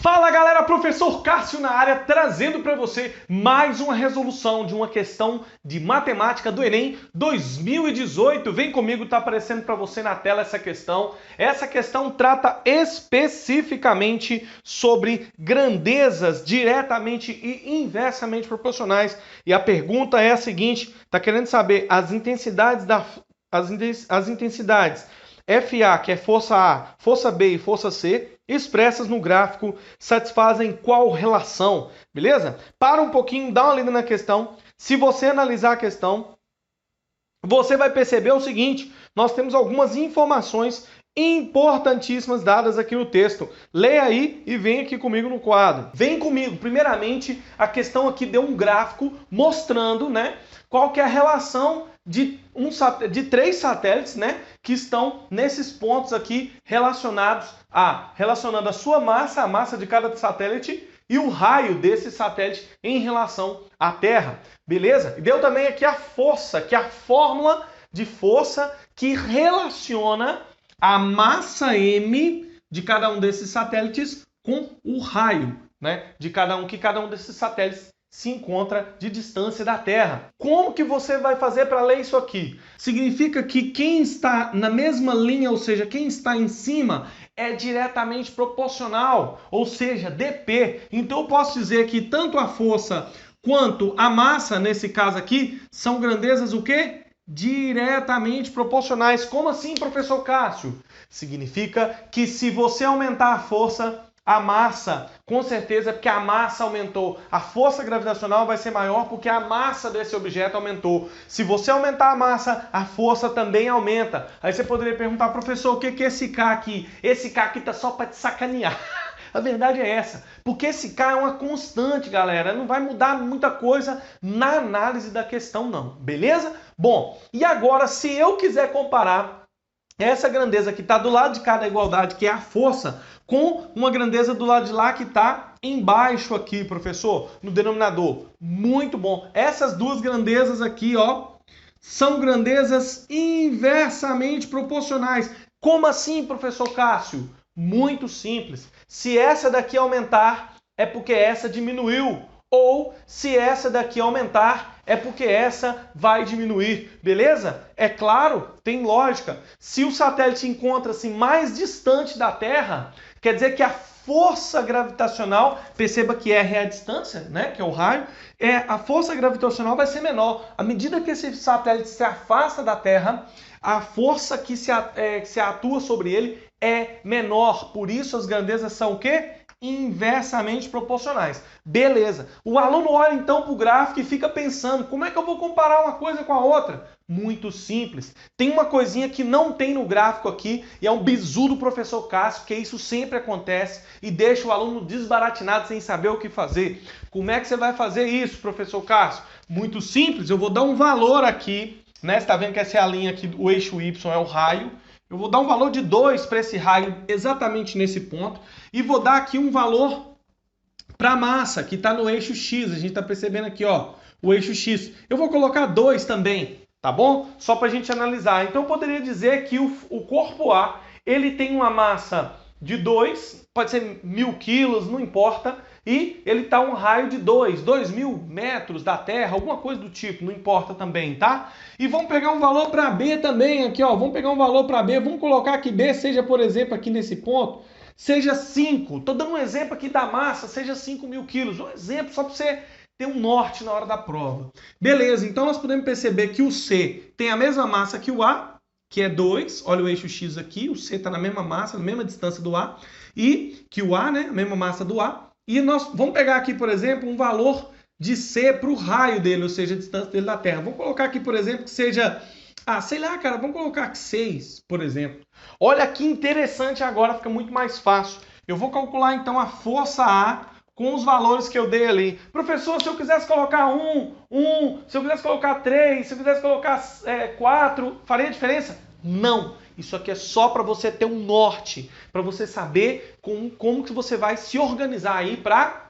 Fala galera, professor Cássio na área, trazendo para você mais uma resolução de uma questão de matemática do Enem 2018. Vem comigo, tá aparecendo para você na tela essa questão. Essa questão trata especificamente sobre grandezas diretamente e inversamente proporcionais. E a pergunta é a seguinte, tá querendo saber as intensidades FA, que é força A, força B e força C, expressas no gráfico, satisfazem qual relação, beleza? Para um pouquinho, dá uma lida na questão. Se você analisar a questão, você vai perceber o seguinte, nós temos algumas informações importantíssimas dadas aqui no texto. Leia aí e vem aqui comigo no quadro. Vem comigo. Primeiramente, a questão aqui deu um gráfico mostrando, né, qual que é a relação de três satélites, né, que estão nesses pontos aqui relacionando a sua massa, a massa de cada satélite e o raio desse satélite em relação à Terra, beleza? E deu também aqui a força, que é a fórmula de força que relaciona a massa m de cada um desses satélites com o raio, né, de cada um desses satélites se encontra de distância da Terra. Como que você vai fazer para ler isso aqui? Significa que quem está na mesma linha, ou seja, quem está em cima, é diretamente proporcional, ou seja, dp. Então eu posso dizer que tanto a força quanto a massa, nesse caso aqui, são grandezas o quê? Diretamente proporcionais. Como assim, professor Cássio? Significa que se você aumentar a força, a massa, com certeza, porque a massa aumentou. A força gravitacional vai ser maior porque a massa desse objeto aumentou. Se você aumentar a massa, a força também aumenta. Aí você poderia perguntar, professor, o que é esse K aqui? Esse K aqui tá só para te sacanear. A verdade é essa, porque esse K é uma constante, galera. Não vai mudar muita coisa na análise da questão, não. Beleza? Bom, e agora, se eu quiser comparar essa grandeza que está do lado de cada igualdade, que é a força, com uma grandeza do lado de lá que está embaixo aqui, professor, no denominador. Muito bom. Essas duas grandezas aqui, ó, são grandezas inversamente proporcionais. Como assim, professor Cássio? Muito simples. Se essa daqui aumentar, é porque essa diminuiu. Ou se essa daqui aumentar, é porque essa vai diminuir, beleza? É claro, tem lógica. Se o satélite encontra-se mais distante da Terra, quer dizer que a força gravitacional, perceba que R é a distância, né, que é o raio, a força gravitacional vai ser menor. À medida que esse satélite se afasta da Terra, a força que se atua sobre ele é menor. Por isso as grandezas são o quê? Inversamente proporcionais. Beleza. O aluno olha então para o gráfico e fica pensando, como é que eu vou comparar uma coisa com a outra? Muito simples. Tem uma coisinha que não tem no gráfico aqui e é um bizu do professor Cássio, que isso sempre acontece e deixa o aluno desbaratinado sem saber o que fazer. Como é que você vai fazer isso, professor Cássio? Muito simples. Eu vou dar um valor aqui, né? Você está vendo que essa é a linha aqui, o eixo Y é o raio. Eu vou dar um valor de 2 para esse raio exatamente nesse ponto e vou dar aqui um valor para a massa que está no eixo X. A gente está percebendo aqui, ó, o eixo X. Eu vou colocar 2 também, tá bom? Só para a gente analisar. Então eu poderia dizer que o corpo A ele tem uma massa de 2, pode ser 1000 quilos, não importa. E ele está um raio de 2.000 metros da Terra, alguma coisa do tipo, não importa também, tá? E vamos pegar um valor para B também aqui, ó. Vamos pegar um valor para B, vamos colocar que B seja, por exemplo, aqui nesse ponto, seja 5. Estou dando um exemplo aqui da massa, seja 5.000 quilos. Um exemplo só para você ter um norte na hora da prova. Beleza, então nós podemos perceber que o C tem a mesma massa que o A, que é 2, olha o eixo X aqui, o C está na mesma massa, na mesma distância do A, e que o A, né, a mesma massa do A. E nós vamos pegar aqui, por exemplo, um valor de C para o raio dele, ou seja, a distância dele da Terra. Vamos colocar aqui, por exemplo, que seja, sei lá, cara, vamos colocar aqui 6, por exemplo. Olha que interessante agora, fica muito mais fácil. Eu vou calcular, então, a força A com os valores que eu dei ali. Professor, se eu quisesse colocar 1, se eu quisesse colocar 3, se eu quisesse colocar 4, faria diferença? Não. Isso aqui é só para você ter um norte, para você saber como que você vai se organizar aí para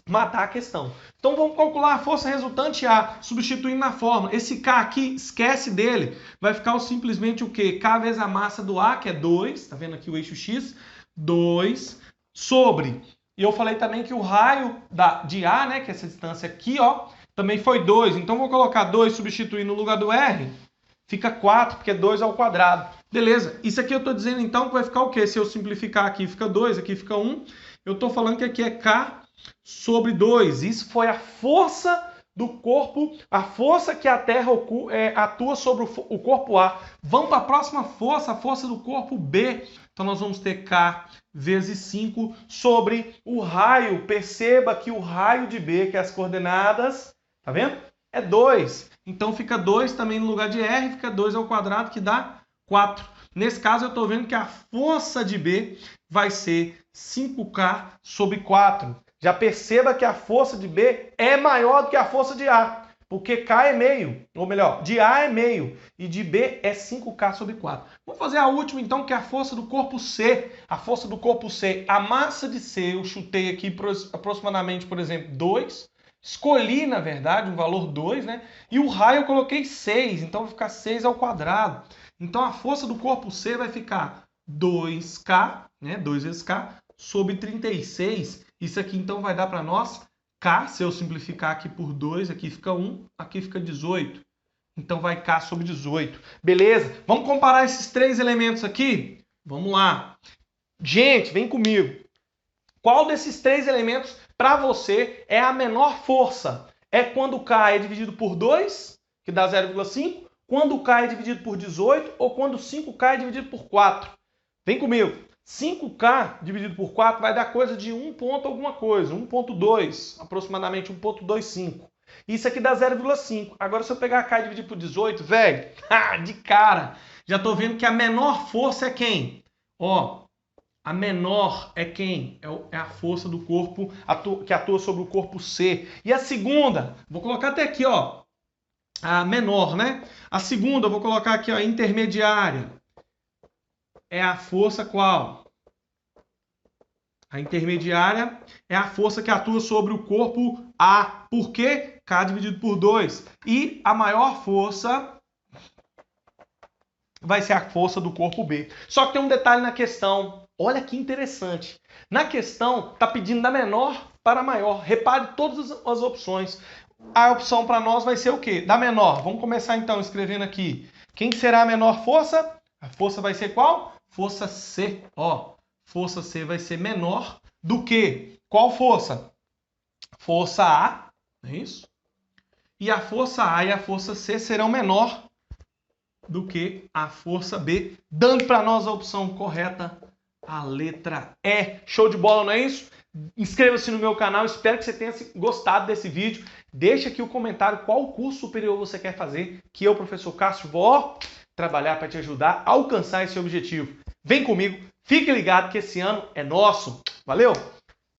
matar a questão. Então vamos calcular a força resultante A, substituindo na fórmula. Esse K aqui, esquece dele. Vai ficar simplesmente o quê? K vezes a massa do A, que é 2, tá vendo aqui o eixo X? 2 sobre E eu falei também que o raio de A, né, que é essa distância aqui, ó, também foi 2. Então, vou colocar 2 substituir no lugar do R, fica 4, porque 2 ao quadrado. Beleza. Isso aqui eu estou dizendo, então, que vai ficar o quê? Se eu simplificar aqui, fica 2, aqui fica 1. Eu estou falando que aqui é K sobre 2. Isso foi a força do corpo, a força que a Terra atua sobre o corpo A. Vamos para a próxima força, a força do corpo B. Então, nós vamos ter K vezes 5 sobre o raio. Perceba que o raio de B, que é as coordenadas, tá vendo? É 2. Então, fica 2 também no lugar de R, fica 2 ao quadrado, que dá 4. Nesse caso, eu estou vendo que a força de B vai ser 5K sobre 4. Já perceba que a força de B é maior do que a força de A, porque K é meio, ou melhor, de A é meio, e de B é 5K sobre 4. Vamos fazer a última, então, que é a força do corpo C. A força do corpo C, a massa de C, eu chutei aqui aproximadamente, por exemplo, 2. Escolhi, na verdade, um valor 2, né? E o raio eu coloquei 6, então vai ficar 6 ao quadrado. Então, a força do corpo C vai ficar 2K, né? 2 vezes K, sobre 36. Isso aqui, então, vai dar para nós K, se eu simplificar aqui por 2, aqui fica 1, aqui fica 18. Então, vai K sobre 18. Beleza? Vamos comparar esses três elementos aqui? Vamos lá. Gente, vem comigo. Qual desses três elementos, para você, é a menor força? É quando K é dividido por 2, que dá 0,5? Quando K é dividido por 18 ou quando 5K é dividido por 4? Vem comigo. 5K dividido por 4 vai dar coisa de 1 ponto alguma coisa, 1.2, aproximadamente 1.25. Isso aqui dá 0,5. Agora, se eu pegar K e dividir por 18, velho, de cara, já estou vendo que a menor força é quem? Ó, a menor é quem? É a força do corpo que atua sobre o corpo C. E a segunda, vou colocar até aqui, ó, a menor, né? A segunda, eu vou colocar aqui, ó, intermediária. É a força qual? A intermediária é a força que atua sobre o corpo A. Por quê? K dividido por 2. E a maior força vai ser a força do corpo B. Só que tem um detalhe na questão. Olha que interessante. Na questão, está pedindo da menor para a maior. Repare todas as opções. A opção para nós vai ser o quê? Da menor. Vamos começar então escrevendo aqui. Quem será a menor força? A força vai ser qual? Força C. Ó, força C vai ser menor do que? Qual força? Força A, não é isso? E a força A e a força C serão menor do que a força B, dando para nós a opção correta, a letra E. Show de bola, não é isso? Inscreva-se no meu canal, espero que você tenha gostado desse vídeo. Deixa aqui o comentário qual curso superior você quer fazer, que eu, professor Cássio, vou trabalhar para te ajudar a alcançar esse objetivo. Vem comigo, fique ligado que esse ano é nosso. Valeu!